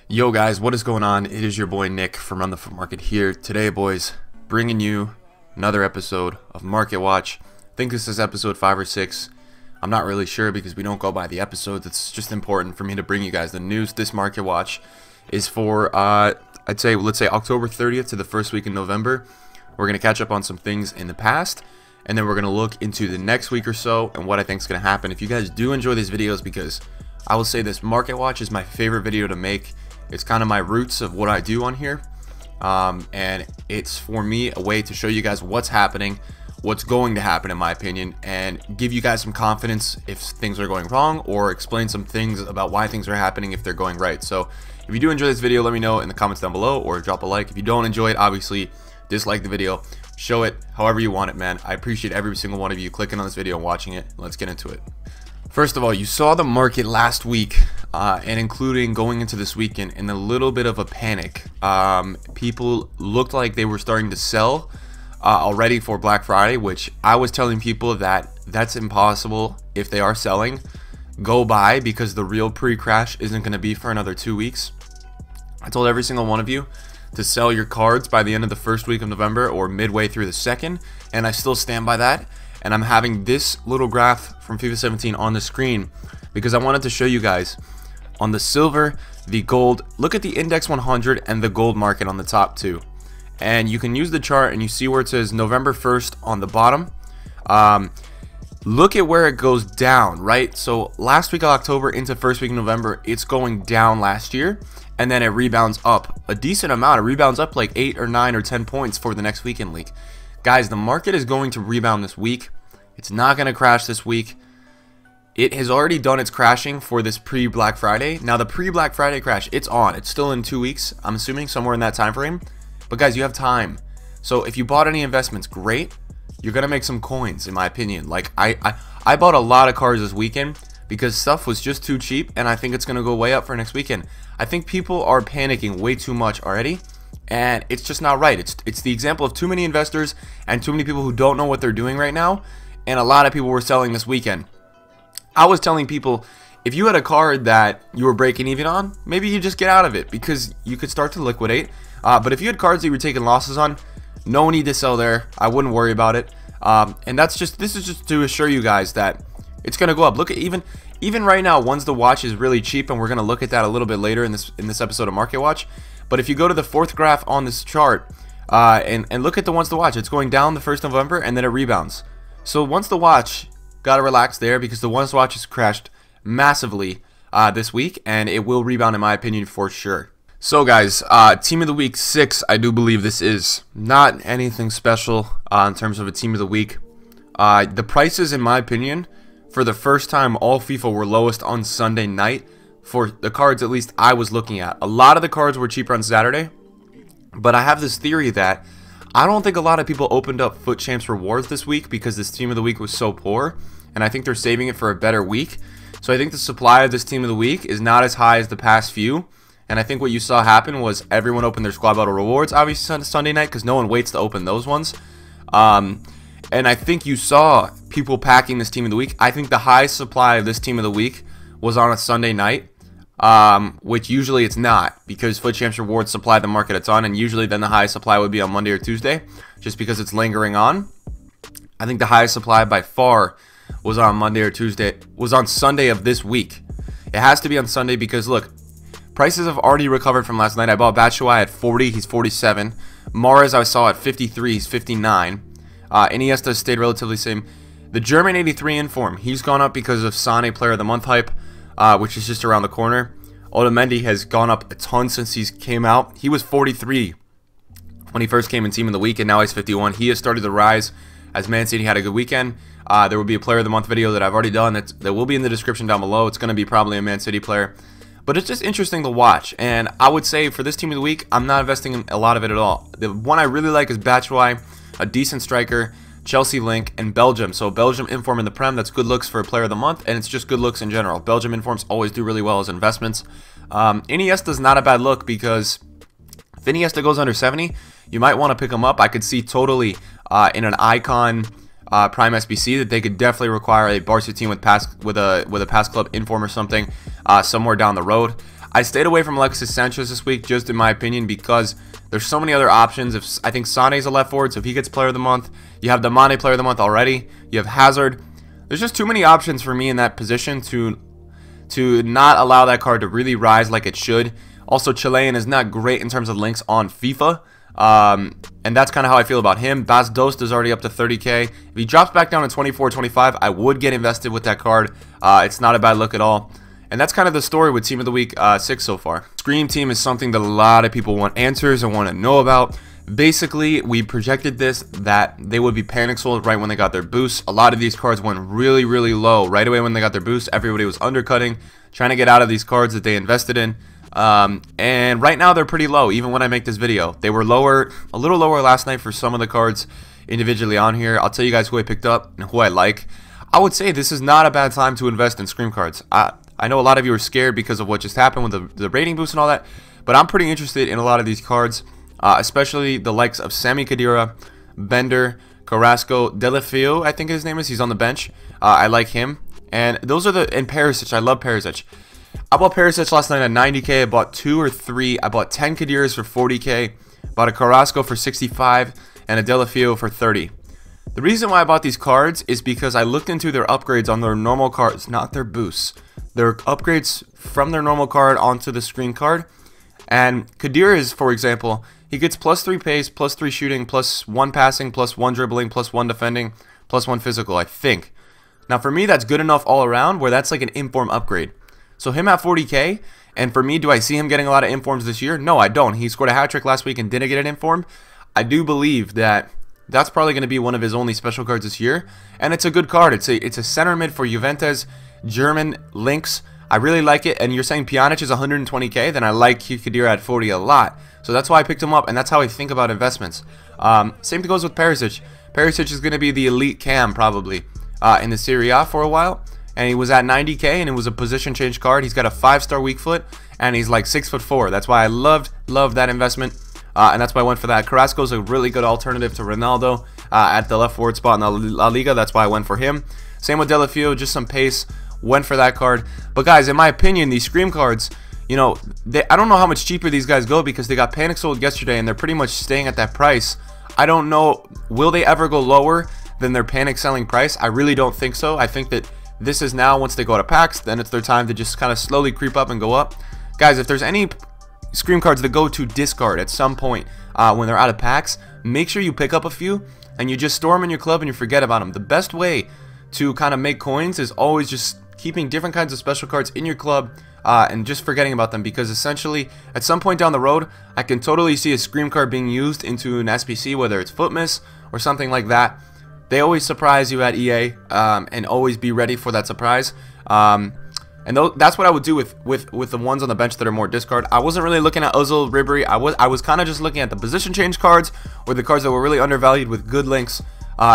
Yo guys, what is going on? It is your boy Nick from Run the Foot Market here. Today, boys, bringing you another episode of Market Watch. I think this is episode 5 or 6. I'm not really sure because we don't go by the episodes. It's just important for me to bring you guys the news. This Market Watch is for, let's say October 30th to the first week in November. We're going to catch up on some things in the past, and then we're going to look into the next week or so and what I think is going to happen. If you guys do enjoy these videos, because I will say this, Market Watch is my favorite video to make. It's kind of my roots of what I do on here, and it's for me a way to show you guys what's happening, what's going to happen in my opinion, and give you guys some confidence if things are going wrong, or explain some things about why things are happening if they're going right. So if you do enjoy this video, let me know in the comments down below, or drop a like. If you don't enjoy it, obviously dislike the video. Show it however you want it, man. I appreciate every single one of you clicking on this video and watching it. Let's get into it. First of all, you saw the market last week, and including going into this weekend, in a little bit of a panic. People looked like they were starting to sell already for Black Friday, which I was telling people that that's impossible. If they are selling, go buy, because the real pre-crash isn't going to be for another 2 weeks. I told every single one of you to sell your cards by the end of the first week of November or midway through the second, and I still stand by that. And I'm having this little graph from FIFA 17 on the screen because I wanted to show you guys on the silver, the gold. Look at the index 100 and the gold market on the top two, and you can use the chart and you see where it says November 1st on the bottom. Look at where it goes down, right? So last week of October into first week of November, it's going down last year, and then it rebounds up a decent amount. It rebounds up like 8 or 9 or 10 points for the next weekend league. Guys, the market is going to rebound this week. It's not going to crash this week. It has already done its crashing for this pre-Black Friday. Now, the pre-Black Friday crash, it's on. It's still in 2 weeks, I'm assuming, somewhere in that time frame. But guys, you have time. So if you bought any investments, great. You're going to make some coins, in my opinion. Like, I bought a lot of cards this weekend because stuff was just too cheap, and I think it's going to go way up for next weekend. I think people are panicking way too much already, and it's just not right. It's the example of too many investors and too many people who don't know what they're doing right now, and a lot of people were selling this weekend. I was telling people, if you had a card that you were breaking even on, maybe you just get out of it because you could start to liquidate. But if you had cards that you were taking losses on, no need to sell there. I wouldn't worry about it. And this is just to assure you guys that it's going to go up. Look at even right now, Ones to Watch is really cheap, and we're going to look at that a little bit later in this episode of Market Watch. But if you go to the fourth graph on this chart and look at the Ones to Watch, it's going down the 1st of November and then it rebounds. So Ones to Watch, gotta relax there because the Ones to Watch has crashed massively this week, and it will rebound in my opinion for sure. So guys, Team of the Week 6, I do believe this is not anything special in terms of a Team of the Week. The prices, in my opinion, for the first time all FIFA were lowest on Sunday night. For the cards, at least I was looking at. A lot of the cards were cheaper on Saturday, but I have this theory that I don't think a lot of people opened up Foot Champs rewards this week because this Team of the Week was so poor, and I think they're saving it for a better week. So I think the supply of this Team of the Week is not as high as the past few, and I think what you saw happen was everyone opened their Squad Battle rewards, obviously, on Sunday night, because no one waits to open those ones. And I think you saw people packing this Team of the Week. I think the highest supply of this Team of the Week was on a Sunday night. Which usually it's not, because Foot Champs rewards supply the market a ton, and usually then the highest supply would be on Monday or Tuesday, just because it's lingering on. I think the highest supply by far was on Monday or Tuesday, was on Sunday of this week. It has to be on Sunday because look, prices have already recovered from last night. I bought Batshuayi at 40, he's 47. Mahrez I saw at 53, he's 59. Iniesta stayed relatively same. The German 83 inform, he's gone up because of Sane Player of the Month hype, which is just around the corner. Otamendi has gone up a ton since he came out. He was 43 when he first came in Team of the Week, and now he's 51. He has started to rise as Man City had a good weekend. There will be a Player of the Month video that I've already done that will be in the description down below. It's going to be probably a Man City player. But it's just interesting to watch, and I would say for this Team of the Week, I'm not investing in a lot of it at all. The one I really like is Batshuayi, a decent striker, Chelsea link, and Belgium. So Belgium inform in the Prem, that's good looks for a Player of the Month, and it's just good looks in general. Belgium informs always do really well as investments. Iniesta's not a bad look because if Iniesta goes under 70, you might want to pick him up. I could see totally in an icon Prime SBC that they could definitely require a Barca team with a pass club inform or something somewhere down the road. I stayed away from Alexis Sanchez this week, just in my opinion, because there's so many other options. I think Sané's a left forward, so if he gets player of the month, you have the Mane player of the month already. You have Hazard. There's just too many options for me in that position to not allow that card to really rise like it should. Also, Chilean is not great in terms of links on FIFA. And that's kind of how I feel about him. Bas Dost is already up to 30k. If he drops back down to 24, 25, I would get invested with that card. It's not a bad look at all. And that's kind of the story with Team of the Week 6 so far. Scream Team is something that a lot of people want answers and want to know about. Basically, we projected that they would be panic sold right when they got their boost. A lot of these cards went really, really low right away when they got their boost. Everybody was undercutting, trying to get out of these cards that they invested in. And right now they're pretty low. Even when I make this video, they were lower, a little lower last night for some of the cards individually on here. I'll tell you guys who I picked up and who I like. I would say this is not a bad time to invest in Scream cards. I know a lot of you are scared because of what just happened with the rating boost and all that, but I'm pretty interested in a lot of these cards, especially the likes of Sami Khedira, Bender, Carrasco, Delafeu, I think his name is. He's on the bench. I like him. And those are and Perisic. I love Perisic. I bought Perisic last night at 90k. I bought 2 or 3. I bought 10 Khediras for 40k. Bought a Carrasco for 65 and a Delafeu for 30. The reason why I bought these cards is because I looked into their upgrades on their normal cards, not their boosts. Their upgrades from their normal card onto the screen card. And Khedira is, for example, he gets +3 pace, +3 shooting, +1 passing, +1 dribbling, +1 defending, +1 physical, I think. Now for me, that's good enough all around where that's like an inform upgrade. So him at 40k, and for me, do I see him getting a lot of informs this year? No, I don't. He scored a hat trick last week and didn't get an inform. I do believe that that's probably going to be one of his only special cards this year, and it's a good card. It's a center mid for Juventus, German links. I really like it, and you're saying Pjanic is 120k, then I like Khedira at 40 a lot. So that's why I picked him up, and that's how I think about investments. Same thing goes with Perisic. Perisic is going to be the elite cam probably in the Serie A for a while, and he was at 90k, and it was a position change card. He's got a 5-star weak foot, and he's like 6'4". That's why I loved that investment. And that's why I went for that. Carrasco is a really good alternative to Ronaldo at the left forward spot in the La Liga. That's why I went for him. Same with Delafeu, just some pace. Went for that card. But guys, in my opinion, these Scream cards, you know, I don't know how much cheaper these guys go because they got panic sold yesterday and they're pretty much staying at that price. I don't know, will they ever go lower than their panic selling price? I really don't think so. I think that this is now, once they go to packs, then it's their time to just kind of slowly creep up and go up. Guys, if there's any Scream cards that go to discard at some point when they're out of packs, make sure you pick up a few and you just store them in your club and you forget about them. The best way to kind of make coins is always just keeping different kinds of special cards in your club and just forgetting about them, because essentially at some point down the road I can totally see a Scream card being used into an SBC, whether it's foot miss or something like that. They always surprise you at EA, and always be ready for that surprise. And that's what I would do with the ones on the bench that are more discard. I wasn't really looking at Ozil, Ribery. I was kind of just looking at the position change cards, or the cards that were really undervalued with good links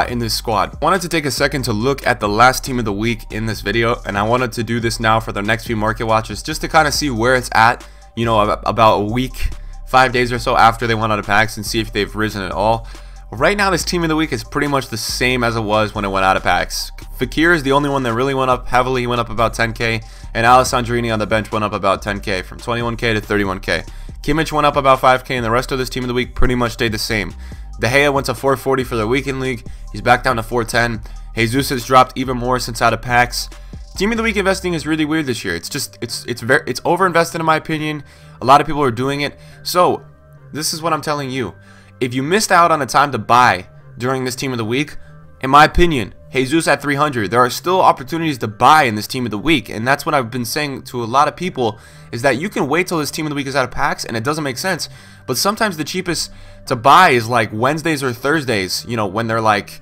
in this squad. I wanted to take a second to look at the last team of the week in this video, and I wanted to do this now for the next few market watches, just to kind of see where it's at, you know, about a week, 5 days or so after they went out of packs, and see if they've risen at all. Right now, this team of the week is pretty much the same as it was when it went out of packs. Fekir is the only one that really went up heavily. He went up about 10k, and Alessandrini on the bench went up about 10k, from 21k to 31k. Kimmich went up about 5k, and the rest of this team of the week pretty much stayed the same. De Gea went to 440 for the weekend league. He's back down to 410. Jesus has dropped even more since out of packs. Team of the week investing is really weird this year. It's over invested in my opinion. A lot of people are doing it. So this is what I'm telling you. If you missed out on a time to buy during this team of the week, in my opinion, Jesus at 300, there are still opportunities to buy in this team of the week, and that's what I've been saying to a lot of people, is that you can wait till this team of the week is out of packs, and it doesn't make sense. But sometimes the cheapest to buy is like Wednesdays or Thursdays, you know, when they're like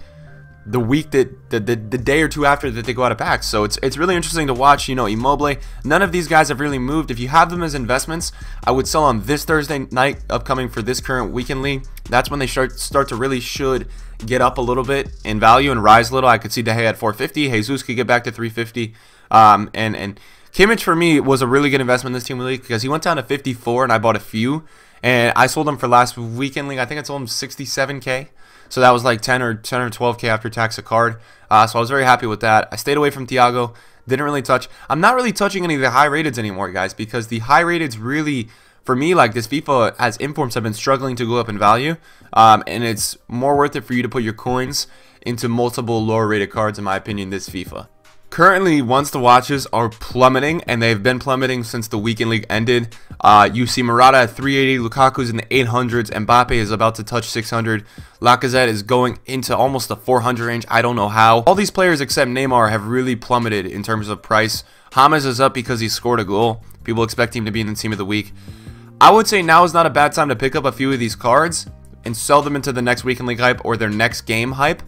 the week that the day or two after that they go out of packs. So it's really interesting to watch. You know, Immobile, none of these guys have really moved. If you have them as investments, I would sell on this Thursday night upcoming for this current weekend league. That's when they start to really should get up a little bit in value and rise a little. I could see De Gea at 450. Jesus could get back to 350. And Kimmich for me was a really good investment in this team league because he went down to 54 and I bought a few. And I sold him for last weekend league. I think I sold him 67k. So that was like 10 or 12K after tax a card. So I was very happy with that. I stayed away from Thiago. Didn't really touch. I'm not really touching any of the high rateds anymore, guys, because the high rateds really, for me, like this FIFA, as informs have been struggling to go up in value, and it's more worth it for you to put your coins into multiple lower rated cards, in my opinion, this FIFA. Currently, once the watches are plummeting, and they've been plummeting since the weekend league ended. You see Murata at 380, Lukaku's in the 800s, Mbappe is about to touch 600, Lacazette is going into almost the 400 range. I don't know how. All these players except Neymar have really plummeted in terms of price. James is up because he scored a goal. People expect him to be in the team of the week. I would say now is not a bad time to pick up a few of these cards and sell them into the next weekend league hype or their next game hype.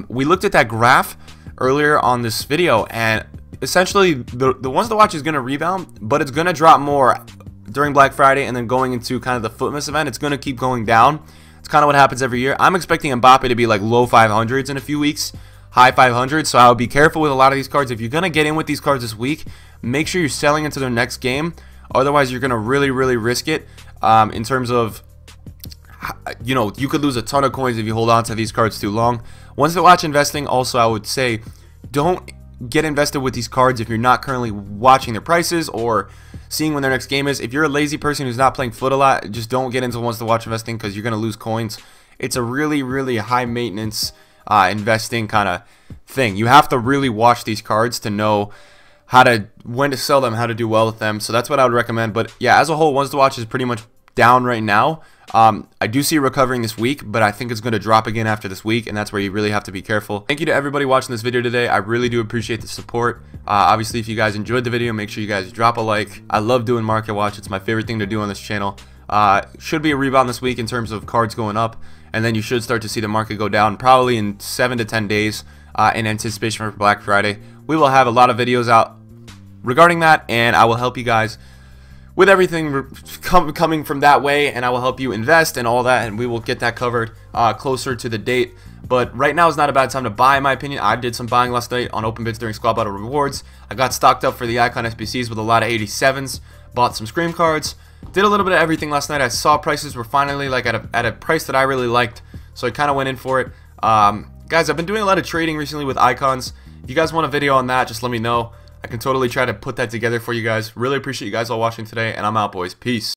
We looked at that graph earlier on this video, and essentially the ones to watch is going to rebound, but it's going to drop more during Black Friday, and then going into kind of the Footmas event, it's going to keep going down. It's kind of what happens every year. I'm expecting Mbappe to be like low 500s in a few weeks, high 500s, so I would be careful with a lot of these cards. If you're going to get in with these cards this week, make sure you're selling into their next game. Otherwise, you're going to really risk it in terms of, you know, you could lose a ton of coins if you hold on to these cards too long. Once to watch investing, also I would say don't get invested with these cards if you're not currently watching their prices or seeing when their next game is. If you're a lazy person who's not playing foot a lot, just don't get into once to watch investing, because you're going to lose coins. It's a really high maintenance investing kind of thing. You have to really watch these cards to know when to sell them, how to do well with them. So that's what I would recommend. But yeah, as a whole, ones to watch is pretty much down right now. I do see it recovering this week, but I think it's going to drop again after this week, and that's where you really have to be careful. Thank you to everybody watching this video today. I really do appreciate the support. Obviously, if you guys enjoyed the video, make sure you guys drop a like. I love doing market watch. It's my favorite thing to do on this channel. Should be a rebound this week in terms of cards going up, and then you should start to see the market go down probably in 7 to 10 days in anticipation for Black Friday. We will have a lot of videos out regarding that, and I will help you guys with everything coming from that way, and I will help you invest and all that, and we will get that covered closer to the date. But right now is not a bad time to buy, in my opinion. I did some buying last night on open bids during Squad Battle Rewards. I got stocked up for the Icon SBCs with a lot of 87s, bought some Scream cards, did a little bit of everything last night. I saw prices were finally like at a price that I really liked, so I kind of went in for it. Guys, I've been doing a lot of trading recently with icons. If you guys want a video on that, just let me know. I can totally try to put that together for you guys. Really appreciate you guys all watching today, and I'm out, boys. Peace.